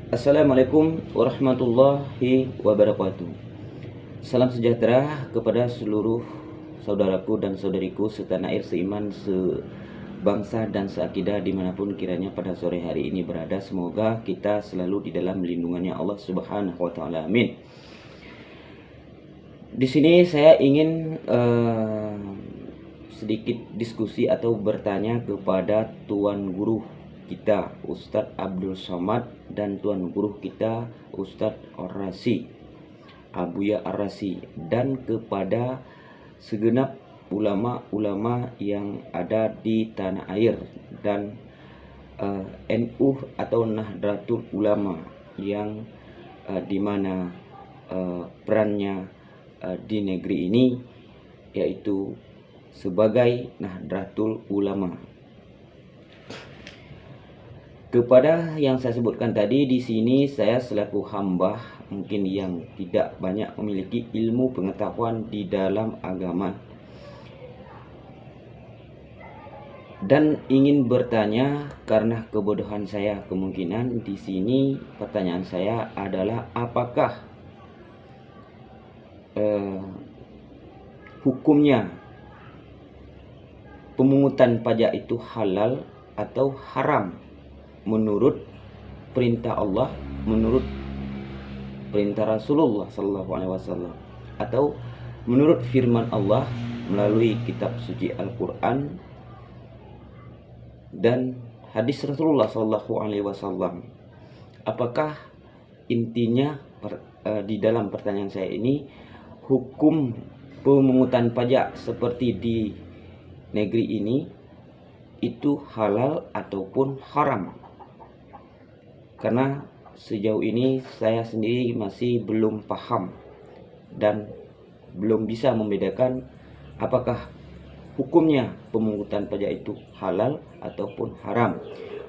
Assalamualaikum warahmatullahi wabarakatuh. Salam sejahtera kepada seluruh saudaraku dan saudariku setanah air seiman, sebangsa dan seakidah dimanapun kiranya pada sore hari ini berada. Semoga kita selalu di dalam lindungannya Allah Subhanahu wa Ta'ala. Amin. Di sini saya ingin sedikit diskusi atau bertanya kepada Tuan Guru kita Ustadz Abdul Somad dan Tuan Guru kita Ustadz Ar-Razi, Abuya Ar-Razi, dan kepada segenap ulama-ulama yang ada di tanah air dan NU atau Nahdlatul Ulama yang dimana perannya di negeri ini yaitu sebagai Nahdlatul Ulama. Kepada yang saya sebutkan tadi, di sini saya selaku hamba mungkin yang tidak banyak memiliki ilmu pengetahuan di dalam agama dan ingin bertanya karena kebodohan saya. Kemungkinan di sini pertanyaan saya adalah apakah hukumnya pemungutan pajak itu halal atau haram menurut perintah Allah, menurut perintah Rasulullah SAW, atau menurut firman Allah melalui kitab suci Al-Quran dan hadis Rasulullah SAW. Apakah intinya di dalam pertanyaan saya ini, hukum pemungutan pajak seperti di negeri ini itu halal ataupun haram? Karena sejauh ini saya sendiri masih belum paham dan belum bisa membedakan apakah hukumnya pemungutan pajak itu halal ataupun haram.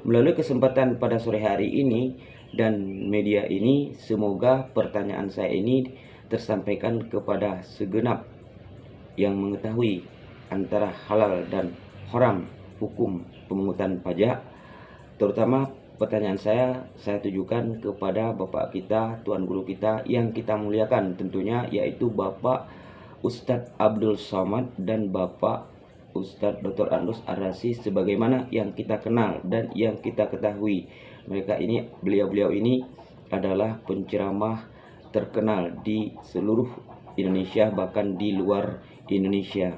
Melalui kesempatan pada sore hari ini dan media ini, semoga pertanyaan saya ini tersampaikan kepada segenap yang mengetahui antara halal dan haram hukum pemungutan pajak. Terutama pertanyaan saya tujukan kepada Bapak kita, Tuan Guru kita yang kita muliakan tentunya, yaitu Bapak Ustadz Abdul Somad dan Bapak Ustadz Dr. Andus Ar-Razi, sebagaimana yang kita kenal dan yang kita ketahui. Beliau-beliau ini adalah penceramah terkenal di seluruh Indonesia, bahkan di luar Indonesia.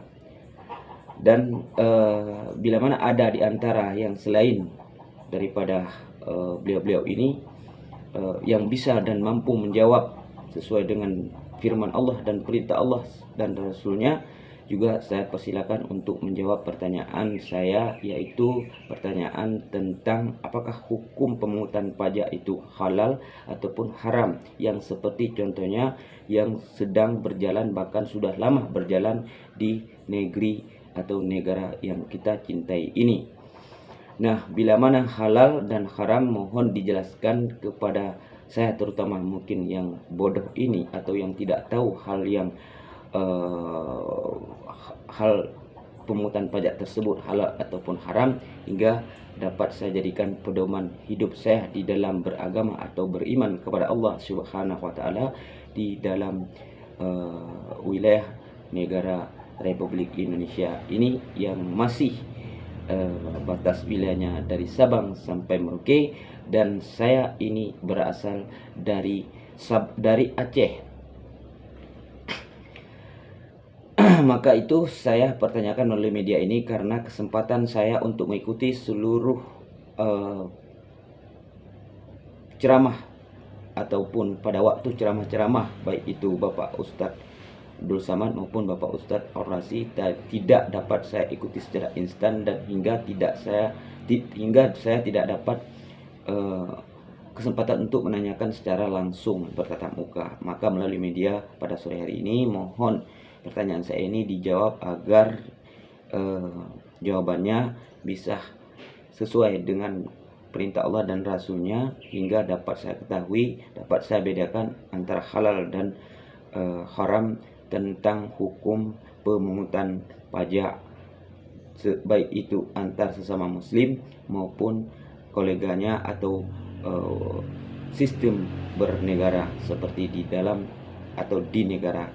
Dan bila mana ada di antara yang selain daripada beliau-beliau ini yang bisa dan mampu menjawab sesuai dengan firman Allah dan perintah Allah dan Rasulnya, juga saya persilakan untuk menjawab pertanyaan saya, yaitu pertanyaan tentang apakah hukum pemungutan pajak itu halal ataupun haram, yang seperti contohnya yang sedang berjalan, bahkan sudah lama berjalan di negeri atau negara yang kita cintai ini. Nah, bila mana halal dan haram, mohon dijelaskan kepada saya, terutama mungkin yang bodoh ini atau yang tidak tahu hal pemungutan pajak tersebut halal ataupun haram, hingga dapat saya jadikan pedoman hidup saya di dalam beragama atau beriman kepada Allah Subhanahu wa Ta'ala di dalam wilayah negara Republik Indonesia ini yang masih batas wilayahnya dari Sabang sampai Merauke, dan saya ini berasal dari Aceh. Maka itu saya pertanyakan oleh media ini karena kesempatan saya untuk mengikuti seluruh ceramah ataupun pada waktu ceramah-ceramah, baik itu Bapak Ustadz Abdul Somad maupun Bapak Ustadz Ar-Razi, tidak dapat saya ikuti secara instan, dan hingga saya tidak dapat kesempatan untuk menanyakan secara langsung bertatap muka. Maka melalui media pada sore hari ini, mohon pertanyaan saya ini dijawab agar jawabannya bisa sesuai dengan perintah Allah dan Rasulnya, hingga dapat saya ketahui, dapat saya bedakan antara halal dan haram tentang hukum pemungutan pajak, baik itu antar sesama muslim maupun koleganya atau sistem bernegara seperti di dalam atau di negara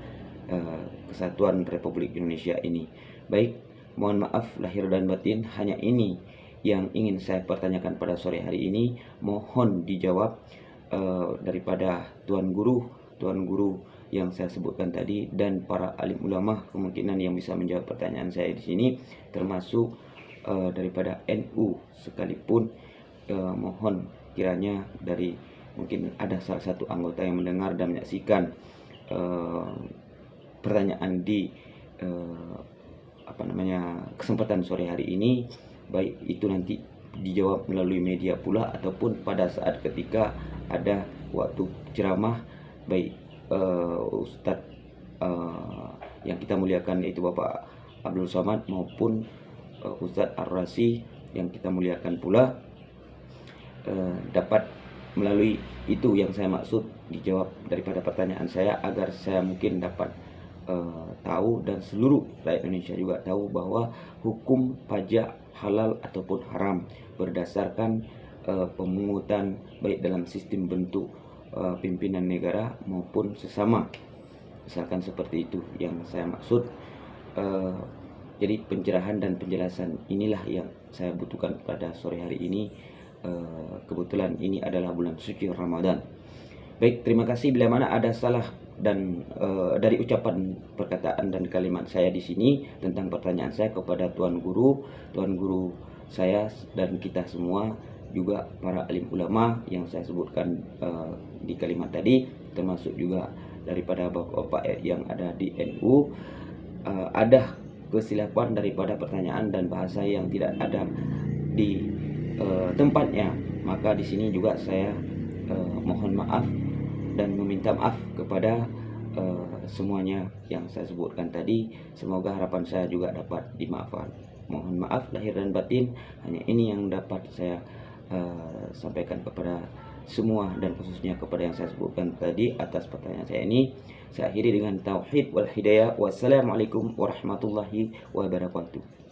Kesatuan Republik Indonesia ini. Baik, mohon maaf lahir dan batin, hanya ini yang ingin saya pertanyakan pada sore hari ini. Mohon dijawab daripada Tuan Guru yang saya sebutkan tadi dan para alim ulama kemungkinan yang bisa menjawab pertanyaan saya di sini, termasuk daripada NU sekalipun. Mohon kiranya dari mungkin ada salah satu anggota yang mendengar dan menyaksikan pertanyaan di kesempatan sore hari ini, baik itu nanti dijawab melalui media pula ataupun pada saat ketika ada waktu ceramah, baik Ustadz yang kita muliakan yaitu Bapak Abdul Somad maupun Ustadz Ar-Razi yang kita muliakan pula, dapat melalui itu yang saya maksud dijawab daripada pertanyaan saya, agar saya mungkin dapat tahu dan seluruh rakyat Indonesia juga tahu bahwa hukum pajak halal ataupun haram berdasarkan pemungutan baik dalam sistem bentuk pimpinan negara maupun sesama, misalkan seperti itu yang saya maksud. Jadi pencerahan dan penjelasan inilah yang saya butuhkan pada sore hari ini. Kebetulan ini adalah bulan suci Ramadan. Baik, terima kasih bila mana ada salah dan dari ucapan perkataan dan kalimat saya di sini tentang pertanyaan saya kepada Tuan Guru saya dan kita semua, juga para alim ulama yang saya sebutkan di kalimat tadi, termasuk juga daripada bapak-bapak yang ada di NU. Ada kesilapan daripada pertanyaan dan bahasa yang tidak ada di tempatnya, maka di sini juga saya mohon maaf dan meminta maaf kepada semuanya yang saya sebutkan tadi. Semoga harapan saya juga dapat dimaafkan. Mohon maaf lahir dan batin, hanya ini yang dapat saya sampaikan kepada semua dan khususnya kepada yang saya sebutkan tadi atas pertanyaan saya ini. Saya akhiri dengan tauhid wal hidayah. Wassalamualaikum warahmatullahi wabarakatuh.